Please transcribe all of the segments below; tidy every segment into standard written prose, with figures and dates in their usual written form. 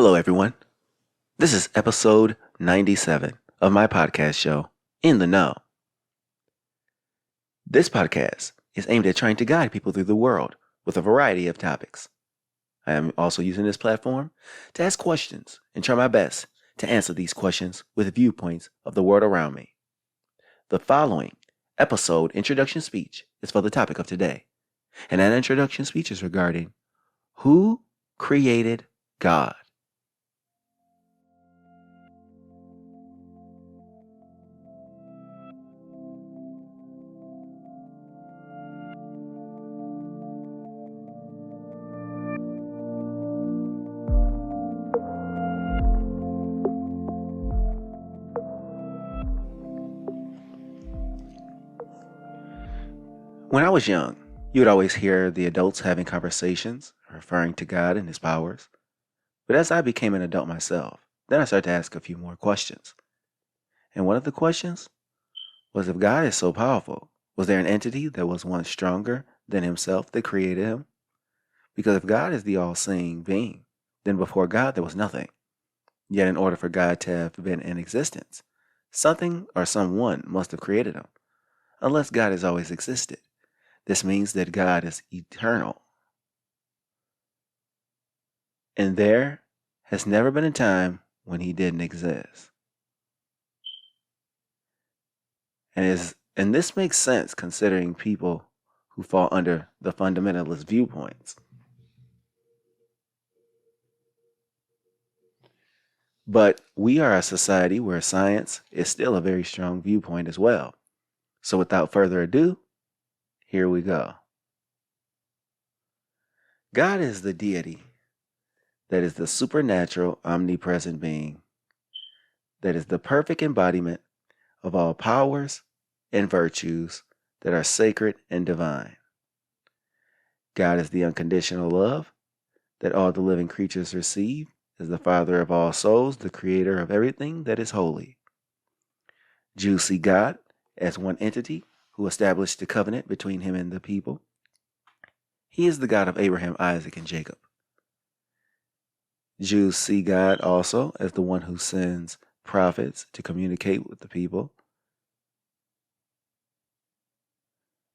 Hello, everyone. This is episode 97 of my podcast show, In the Know. This podcast is aimed at trying to guide people through the world with a variety of topics. I am also using this platform to ask questions and try my best to answer these questions with viewpoints of the world around me. The following episode introduction speech is for the topic of today, and that introduction speech is regarding who created God. When I was young, you would always hear the adults having conversations, referring to God and His powers. But as I became an adult myself, then I started to ask a few more questions. And one of the questions was, if God is so powerful, was there an entity that was once stronger than Himself that created Him? Because if God is the all-seeing being, then before God there was nothing. Yet in order for God to have been in existence, something or someone must have created Him, unless God has always existed. This means that God is eternal. And there has never been a time when He didn't exist. And this makes sense considering people who fall under the fundamentalist viewpoints. But we are a society where science is still a very strong viewpoint as well. So without further ado, here we go. God is the deity that is the supernatural, omnipresent being that is the perfect embodiment of all powers and virtues that are sacred and divine. God is the unconditional love that all the living creatures receive as the Father of all souls, the creator of everything that is holy. Jews see God as one entity who established the covenant between Him and the people. He is the God of Abraham, Isaac, and Jacob. Jews see God also as the one who sends prophets to communicate with the people.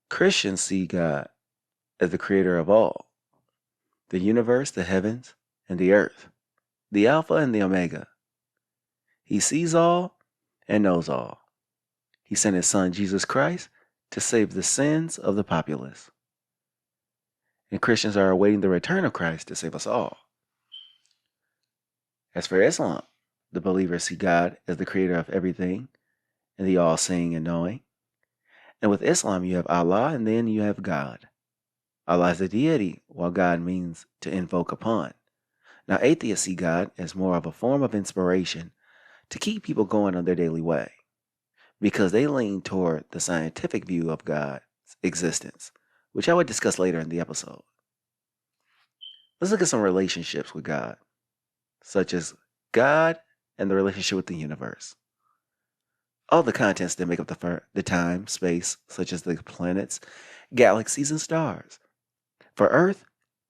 Christians see God as the creator of all, the universe, the heavens, and the earth, the Alpha and the Omega. He sees all and knows all. He sent His Son, Jesus Christ, to save the sins of the populace. And Christians are awaiting the return of Christ to save us all. As for Islam, the believers see God as the creator of everything and the all-seeing and knowing. And with Islam, you have Allah and then you have God. Allah is the deity, while God means to invoke upon. Now, atheists see God as more of a form of inspiration to keep people going on their daily way, because they lean toward the scientific view of God's existence, which I would discuss later in the episode. Let's look at some relationships with God, such as God and the relationship with the universe. All the contents that make up the time, space, such as the planets, galaxies, and stars. For Earth,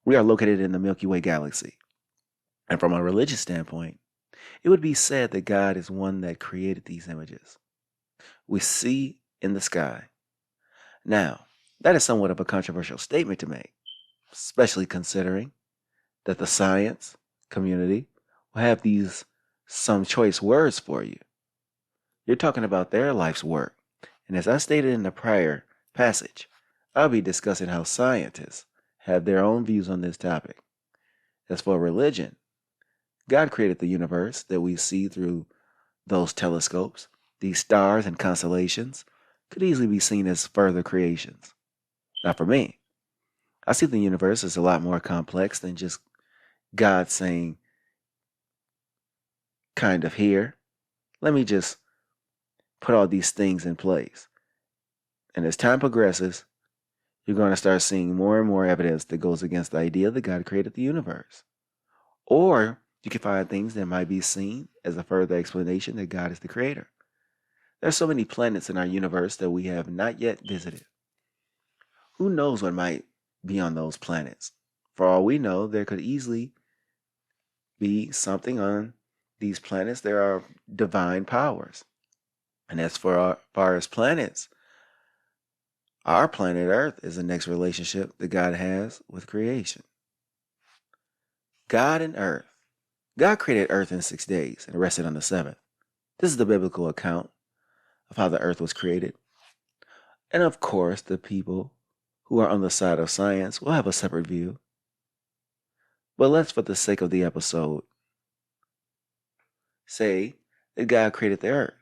we are located in the Milky Way galaxy. And from a religious standpoint, it would be said that God is one that created these images we see in the sky. Now, that is somewhat of a controversial statement to make, especially considering that the science community will have these some choice words for you. You're talking about their life's work. And as I stated in the prior passage, I'll be discussing how scientists have their own views on this topic. As for religion, God created the universe that we see through those telescopes. These stars and constellations could easily be seen as further creations. Now for me, I see the universe as a lot more complex than just God saying, kind of here, let me just put all these things in place. And as time progresses, you're going to start seeing more and more evidence that goes against the idea that God created the universe. Or you can find things that might be seen as a further explanation that God is the creator. There are so many planets in our universe that we have not yet visited. Who knows what might be on those planets? For all we know, there could easily be something on these planets, there are divine powers. And as far as planets, our planet Earth is the next relationship that God has with creation. God and Earth. God created Earth in 6 days and rested on the seventh. This is the biblical account of how the Earth was created. And of course, the people who are on the side of science will have a separate view. But let's, for the sake of the episode, say that God created the Earth.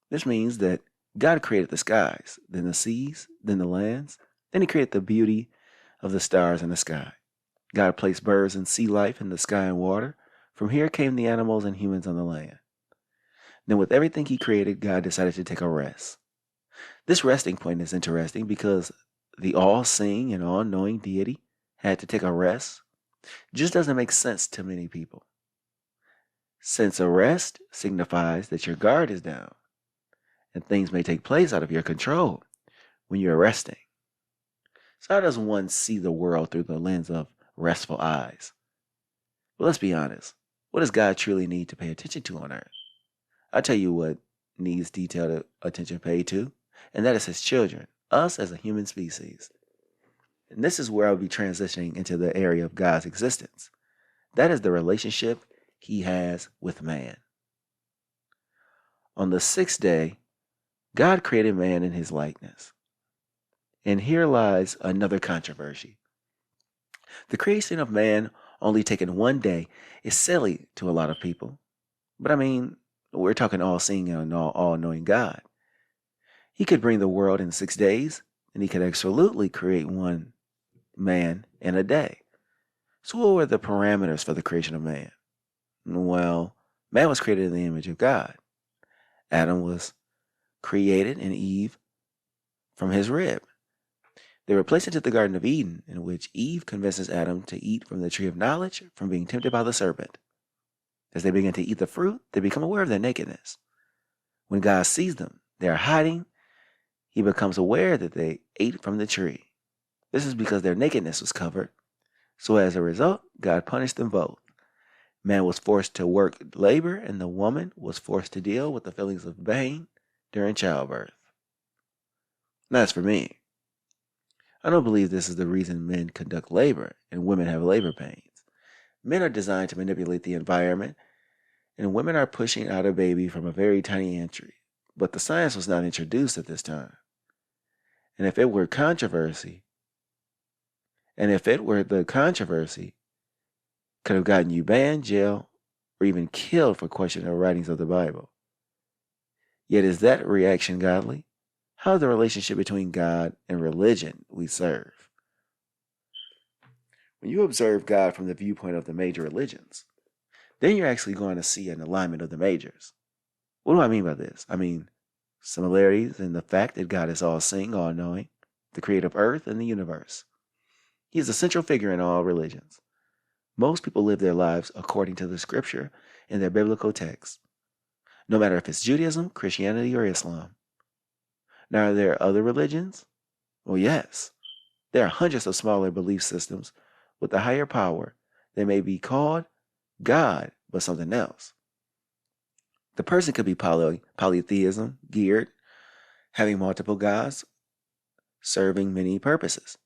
This means that God created the skies, then the seas, then the lands, then He created the beauty of the stars in the sky. God placed birds and sea life in the sky and water. From here came the animals and humans on the land. Then with everything He created, God decided to take a rest. This resting point is interesting because the all-seeing and all-knowing deity had to take a rest. Just doesn't make sense to many people. Since a rest signifies that your guard is down and things may take place out of your control when you're resting. So how does one see the world through the lens of restful eyes? Well, let's be honest. What does God truly need to pay attention to on earth? I'll tell you what needs detailed attention paid to, and that is His children, us as a human species. And this is where I'll be transitioning into the area of God's existence. That is the relationship He has with man. On the sixth day, God created man in His likeness. And here lies another controversy. The creation of man only taking 1 day is silly to a lot of people. But I mean, we're talking all-seeing and all-knowing God. He could bring the world in 6 days, and He could absolutely create one man in a day. So what were the parameters for the creation of man? Well, man was created in the image of God. Adam was created and Eve from his rib. They were placed into the Garden of Eden, in which Eve convinces Adam to eat from the tree of knowledge from being tempted by the serpent. As they begin to eat the fruit, they become aware of their nakedness. When God sees them, they are hiding. He becomes aware that they ate from the tree. This is because their nakedness was covered. So as a result, God punished them both. Man was forced to work labor, and the woman was forced to deal with the feelings of pain during childbirth. Now, as for me, I don't believe this is the reason men conduct labor and women have labor pains. Men are designed to manipulate the environment, and women are pushing out a baby from a very tiny entry. But the science was not introduced at this time. And if it were the controversy, could have gotten you banned, jailed, or even killed for questioning the writings of the Bible. Yet is that reaction godly? How is the relationship between God and religion we serve? When you observe God from the viewpoint of the major religions, then you're actually going to see an alignment of the majors. What do I mean by this? I mean similarities in the fact that God is all-seeing, all-knowing, the creator of earth and the universe. He is the central figure in all religions. Most people live their lives according to the scripture and their biblical texts, no matter if it's Judaism, Christianity, or Islam. Now, are there other religions? Well, yes. There are hundreds of smaller belief systems with a higher power that may be called God, but something else. The person could be polytheism, geared, having multiple gods, serving many purposes.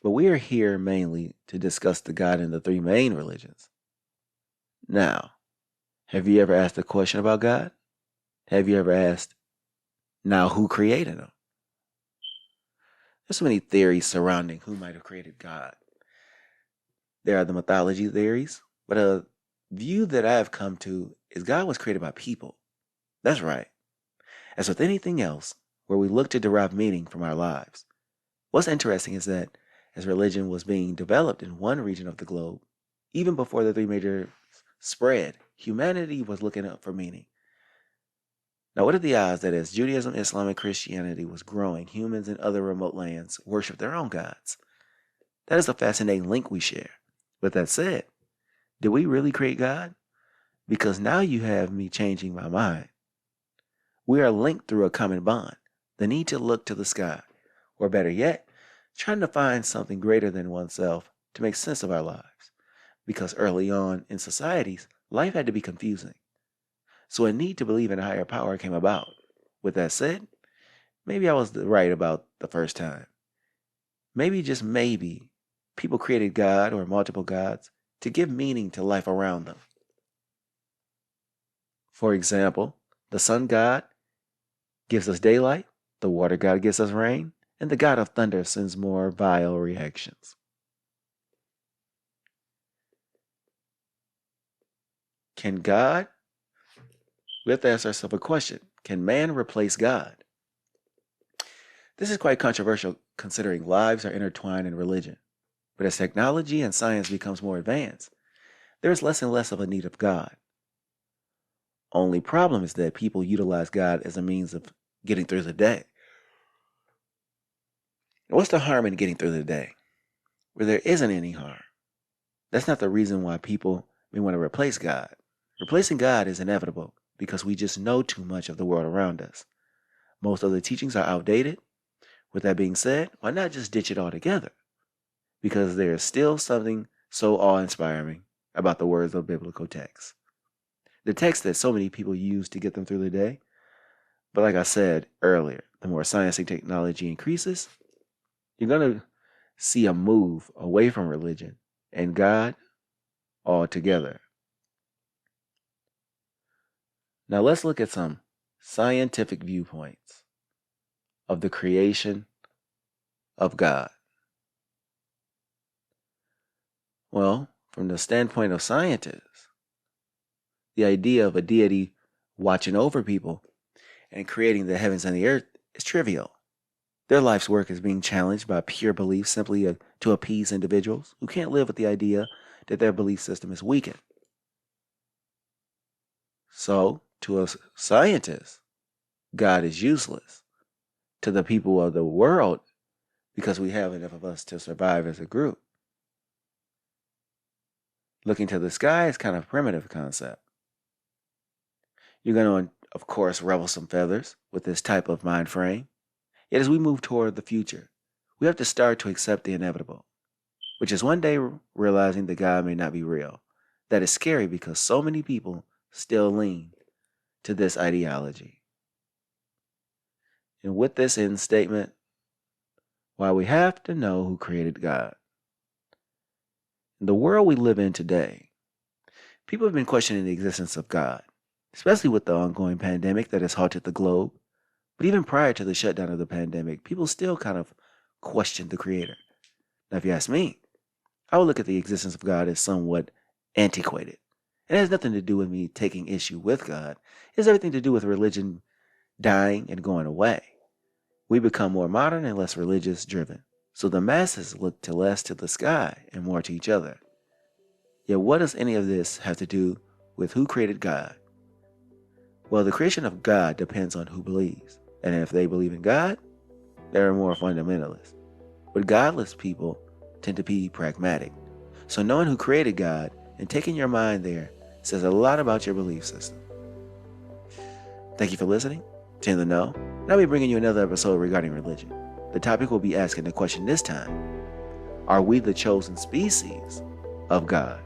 But we are here mainly to discuss the God in the three main religions. Now, have you ever asked a question about God? Have you ever asked, now who created him? There's so many theories surrounding who might have created God. There are the mythology theories, but a view that I have come to is God was created by people. That's right. As with anything else, where we look to derive meaning from our lives. What's interesting is that as religion was being developed in one region of the globe, even before the three major spread, humanity was looking up for meaning. Now, what are the odds that as Judaism, Islam, and Christianity was growing, humans in other remote lands worship their own gods? That is a fascinating link we share. With that said, did we really create God? Because now you have me changing my mind. We are linked through a common bond, the need to look to the sky, or better yet, trying to find something greater than oneself to make sense of our lives. because early on in societies, life had to be confusing. So a need to believe in a higher power came about. With that said, maybe I was right about the first time. Maybe, just maybe, people created God or multiple gods to give meaning to life around them. For example, the sun god gives us daylight, the water god gives us rain, and the god of thunder sends more vile reactions. Can God? We have to ask ourselves a question. Can man replace God? This is quite controversial considering lives are intertwined in religion. But as technology and science becomes more advanced, there is less and less of a need of God. Only problem is that people utilize God as a means of getting through the day. What's the harm in getting through the day? Where there isn't any harm. That's not the reason why people may want to replace God. Replacing God is inevitable because we just know too much of the world around us. Most of the teachings are outdated. With that being said, why not just ditch it altogether? Because there is still something so awe-inspiring about the words of biblical texts. The text that so many people use to get them through the day. But like I said earlier, the more science and technology increases, you're going to see a move away from religion and God altogether. Now let's look at some scientific viewpoints of the creation of God. Well, from the standpoint of scientists, the idea of a deity watching over people and creating the heavens and the earth is trivial. Their life's work is being challenged by pure belief simply to appease individuals who can't live with the idea that their belief system is weakened. So, to us scientists, God is useless. To the people of the world, because we have enough of us to survive as a group. Looking to the sky is kind of a primitive concept. You're going to, of course, ruffle some feathers with this type of mind frame. Yet as we move toward the future, we have to start to accept the inevitable, which is one day realizing that God may not be real. That is scary because so many people still lean to this ideology. And with this end statement, why we have to know who created God. In the world we live in today, people have been questioning the existence of God, especially with the ongoing pandemic that has halted the globe. But even prior to the shutdown of the pandemic, people still kind of questioned the Creator. Now, if you ask me, I would look at the existence of God as somewhat antiquated. It has nothing to do with me taking issue with God. It has everything to do with religion dying and going away. We become more modern and less religious driven. So the masses look to less to the sky and more to each other. Yet what does any of this have to do with who created God? Well, the creation of God depends on who believes. And if they believe in God, they're more fundamentalists. But godless people tend to be pragmatic. So knowing who created God and taking your mind there says a lot about your belief system. Thank you for listening to In the Know, and I'll be bringing you another episode regarding religion. The topic will be asking the question this time: are we the chosen species of God?